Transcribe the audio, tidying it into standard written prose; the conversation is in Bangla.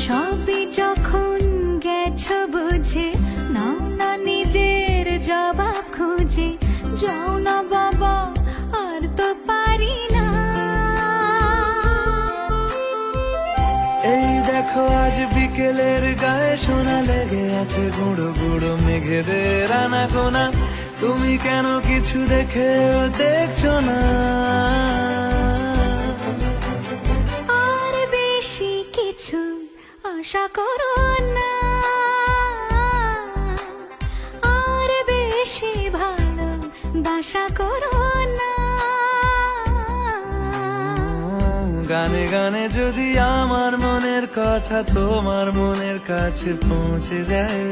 সবই যখন গেছ বুঝে, নাও না নিজের জবাব খুঁজে। যাও না বাবা, আর তো পারি না। এই দেখো আজ বিকেলের গায়ে সোনা লেগে আছে, গুঁড়ো গুঁড়ো মেঘেদের আনাগোনা। তুমি কেন কিছু দেখেও দেখছো না? আর বেশি কিছু আশা করো না, আর বেশি ভালো বাসা করো না। গানে গানে যদি আমার মনের কথা তোমার মনের কাছে পৌঁছে যায়,